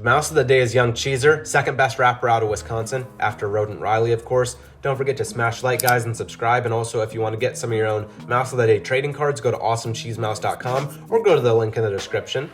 The mouse of the day is Young Cheeser, second best rapper out of Wisconsin, after Rodent Riley, of course. Don't forget to smash like, guys, and subscribe. And also, if you want to get some of your own Mouse of the Day trading cards, go to awesomecheesemouse.com or go to the link in the description.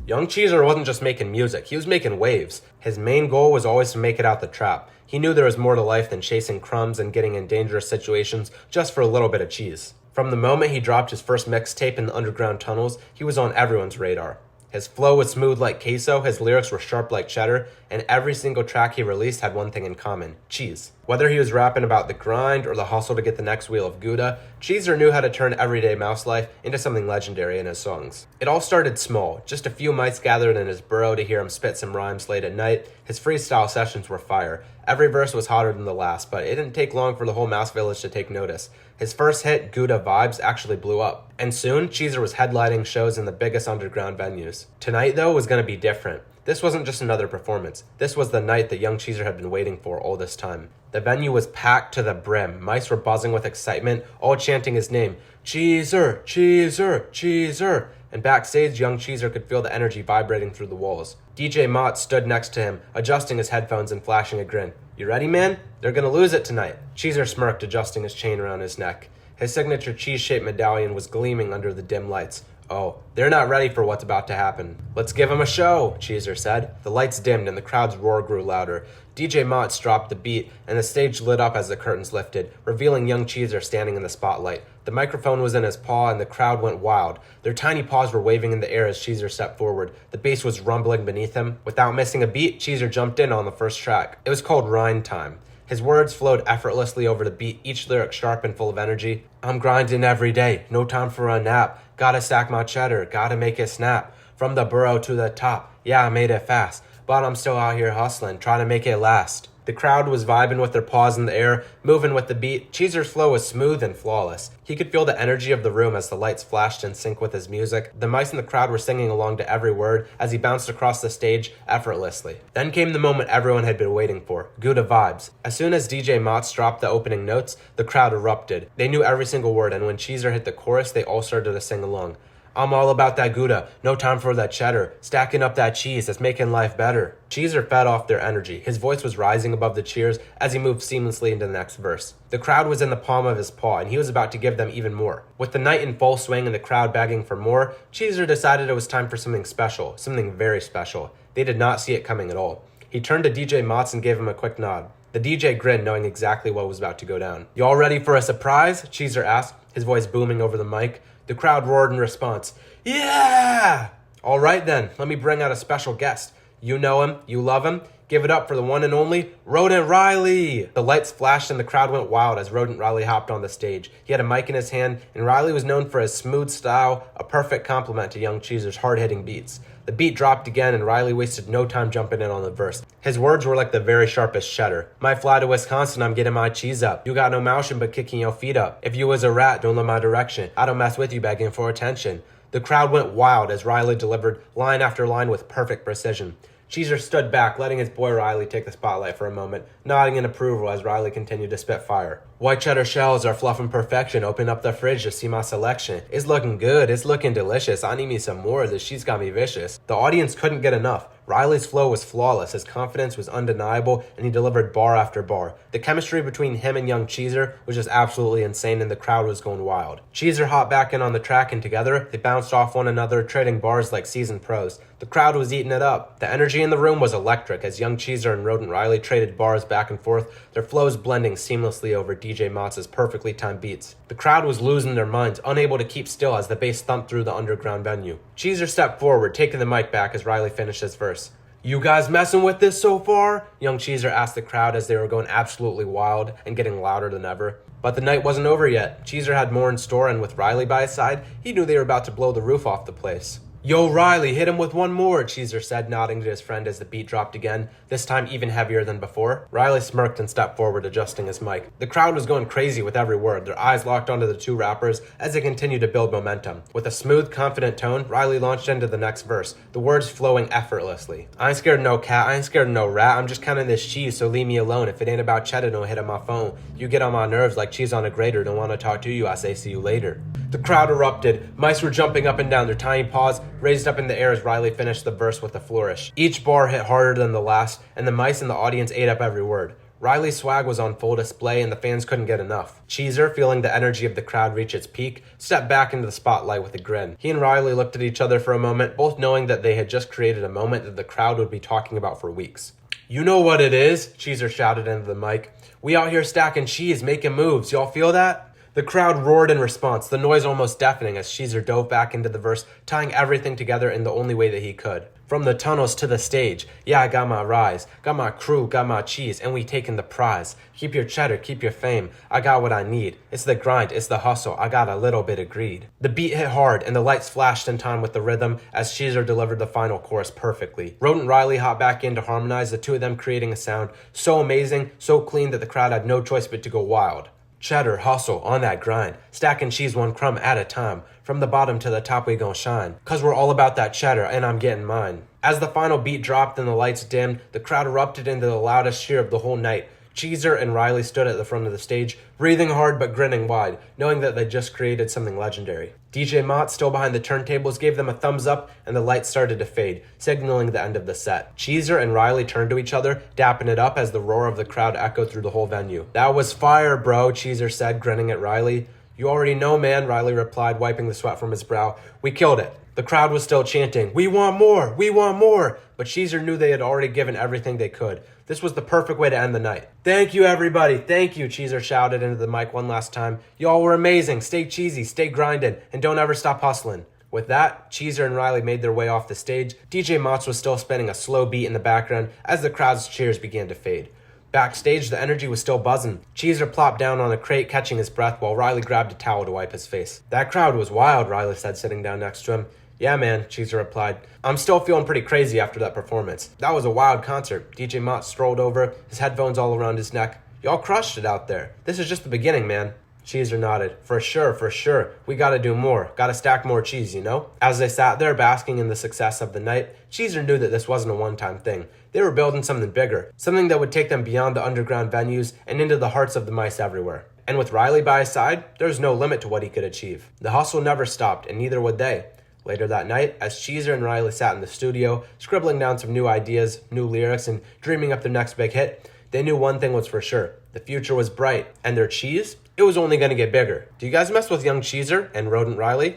Young Cheeser wasn't just making music, he was making waves. His main goal was always to make it out the trap. He knew there was more to life than chasing crumbs and getting in dangerous situations just for a little bit of cheese. From the moment he dropped his first mixtape in the underground tunnels, he was on everyone's radar. His flow was smooth like queso, his lyrics were sharp like cheddar, and every single track he released had one thing in common: cheese. Whether he was rapping about the grind or the hustle to get the next wheel of Gouda, Cheeser knew how to turn everyday mouse life into something legendary in his songs. It all started small, just a few mites gathered in his burrow to hear him spit some rhymes late at night. His freestyle sessions were fire. Every verse was hotter than the last, but it didn't take long for the whole Mouse Village to take notice. His first hit, Gouda Vibes, actually blew up. And soon, Cheeser was headlining shows in the biggest underground venues. Tonight, though, was going to be different. This wasn't just another performance. This was the night that Young Cheeser had been waiting for all this time. The venue was packed to the brim. Mice were buzzing with excitement, all chanting his name. Cheeser, Cheeser, Cheeser. And backstage, Young Cheeser could feel the energy vibrating through the walls. DJ Mott stood next to him, adjusting his headphones and flashing a grin. You ready, man? They're gonna lose it tonight. Cheeser smirked, adjusting his chain around his neck. His signature cheese-shaped medallion was gleaming under the dim lights. Oh, they're not ready for what's about to happen. Let's give them a show, Cheeser said. The lights dimmed and the crowd's roar grew louder. DJ Mott dropped the beat and the stage lit up as the curtains lifted, revealing Young Cheeser standing in the spotlight. The microphone was in his paw and the crowd went wild. Their tiny paws were waving in the air as Cheeser stepped forward. The bass was rumbling beneath him. Without missing a beat, Cheeser jumped in on the first track. It was called Rind Time. His words flowed effortlessly over the beat, each lyric sharp and full of energy. I'm grinding every day, no time for a nap. Gotta stack my cheddar, gotta make it snap. From the burrow to the top, yeah, I made it fast. But I'm still out here hustling, trying to make it last. The crowd was vibing with their paws in the air, moving with the beat. Cheeser's flow was smooth and flawless. He could feel the energy of the room as the lights flashed in sync with his music. The mice in the crowd were singing along to every word as he bounced across the stage effortlessly. Then came the moment everyone had been waiting for, Gouda Vibes. As soon as DJ Mott dropped the opening notes, the crowd erupted. They knew every single word, and when Cheeser hit the chorus, they all started to sing along. I'm all about that Gouda, no time for that cheddar, stacking up that cheese that's making life better. Cheeser fed off their energy. His voice was rising above the cheers as he moved seamlessly into the next verse. The crowd was in the palm of his paw, and he was about to give them even more. With the night in full swing and the crowd begging for more, Cheeser decided it was time for something special, something very special. They did not see it coming at all. He turned to DJ Motts and gave him a quick nod. The DJ grinned, knowing exactly what was about to go down. You all ready for a surprise? Cheeser asked, his voice booming over the mic. The crowd roared in response. Yeah! All right then, let me bring out a special guest. You know him, you love him. Give it up for the one and only Rodent Riley. The lights flashed and the crowd went wild as Rodent Riley hopped on the stage. He had a mic in his hand, and Riley was known for his smooth style, a perfect complement to Young Cheeser's hard-hitting beats. The beat dropped again, and Riley wasted no time jumping in on the verse. His words were like the very sharpest cheddar. Might fly to Wisconsin, I'm getting my cheese up. You got no motion but kicking your feet up. If you was a rat, don't look my direction. I don't mess with you begging for attention. The crowd went wild as Riley delivered line after line with perfect precision. Cheeser stood back, letting his boy Riley take the spotlight for a moment, nodding in approval as Riley continued to spit fire. White cheddar shells are fluffing perfection. Open up the fridge to see my selection. It's looking good. It's looking delicious. I need me some more. This she's got me vicious. The audience couldn't get enough. Riley's flow was flawless. His confidence was undeniable, and he delivered bar after bar. The chemistry between him and Young Cheeser was just absolutely insane, and the crowd was going wild. Cheeser hopped back in on the track, and together, they bounced off one another, trading bars like seasoned pros. The crowd was eating it up. The energy in the room was electric as Young Cheeser and Rodent Riley traded bars back and forth, their flows blending seamlessly over DJ Motts' perfectly timed beats. The crowd was losing their minds, unable to keep still as the bass thumped through the underground venue. Cheeser stepped forward, taking the mic back as Riley finished his verse. You guys messing with this so far? Young Cheeser asked the crowd as they were going absolutely wild and getting louder than ever. But the night wasn't over yet. Cheeser had more in store, and with Riley by his side, he knew they were about to blow the roof off the place. Yo, Riley, hit him with one more, Cheeser said, nodding to his friend as the beat dropped again, this time even heavier than before. Riley smirked and stepped forward, adjusting his mic. The crowd was going crazy with every word, their eyes locked onto the two rappers as they continued to build momentum. With a smooth, confident tone, Riley launched into the next verse, the words flowing effortlessly. I ain't scared of no cat, I ain't scared of no rat, I'm just counting this cheese, so leave me alone. If it ain't about cheddar, don't hit on my phone. You get on my nerves like cheese on a grater, don't want to talk to you, I say see you later. The crowd erupted. Mice were jumping up and down, their tiny paws raised up in the air as Riley finished the verse with a flourish. Each bar hit harder than the last, and the mice in the audience ate up every word. Riley's swag was on full display, and the fans couldn't get enough. Cheezer, feeling the energy of the crowd reach its peak, stepped back into the spotlight with a grin. He and Riley looked at each other for a moment, both knowing that they had just created a moment that the crowd would be talking about for weeks. "You know what it is?" Cheezer shouted into the mic. "We out here stacking cheese, making moves. Y'all feel that?" The crowd roared in response, the noise almost deafening as Cheezer dove back into the verse, tying everything together in the only way that he could. "From the tunnels to the stage, yeah, I got my rise, got my crew, got my cheese, and we taking the prize. Keep your cheddar, keep your fame, I got what I need. It's the grind, it's the hustle, I got a little bit of greed." The beat hit hard, and the lights flashed in time with the rhythm as Cheezer delivered the final chorus perfectly. Rodent Riley hopped back in to harmonize, the two of them creating a sound so amazing, so clean that the crowd had no choice but to go wild. Cheddar, hustle, on that grind, stacking cheese one crumb at a time. From the bottom to the top we gon' shine, 'cause we're all about that cheddar and I'm getting mine. As the final beat dropped and the lights dimmed, the crowd erupted into the loudest cheer of the whole night. Cheezer and Riley stood at the front of the stage, breathing hard but grinning wide, knowing that they just created something legendary. DJ Mott, still behind the turntables, gave them a thumbs up and the lights started to fade, signaling the end of the set. Cheezer and Riley turned to each other, dapping it up as the roar of the crowd echoed through the whole venue. "That was fire, bro," Cheezer said, grinning at Riley. "You already know, man," Riley replied, wiping the sweat from his brow. "We killed it." The crowd was still chanting, "We want more! We want more!" But Cheezer knew they had already given everything they could. This was the perfect way to end the night. "Thank you, everybody. Thank you," Cheezer shouted into the mic one last time. "Y'all were amazing. Stay cheesy, stay grinding, and don't ever stop hustling." With that, Cheezer and Riley made their way off the stage. DJ Motz was still spinning a slow beat in the background as the crowd's cheers began to fade. Backstage, the energy was still buzzing. Cheezer plopped down on a crate, catching his breath, while Riley grabbed a towel to wipe his face. "That crowd was wild," Riley said, sitting down next to him. "Yeah, man," Cheezer replied. "I'm still feeling pretty crazy after that performance. That was a wild concert." DJ Mott strolled over, his headphones all around his neck. "Y'all crushed it out there. This is just the beginning, man." Cheezer nodded. For sure. We gotta do more. Gotta stack more cheese, you know?" As they sat there basking in the success of the night, Cheezer knew that this wasn't a one-time thing. They were building something bigger, something that would take them beyond the underground venues and into the hearts of the mice everywhere. And with Riley by his side, there was no limit to what he could achieve. The hustle never stopped, and neither would they. Later that night, as Cheezer and Riley sat in the studio, scribbling down some new ideas, new lyrics, and dreaming up their next big hit, they knew one thing was for sure. The future was bright, and their cheese, it was only going to get bigger. Do you guys mess with young Cheezer and Rodent Riley?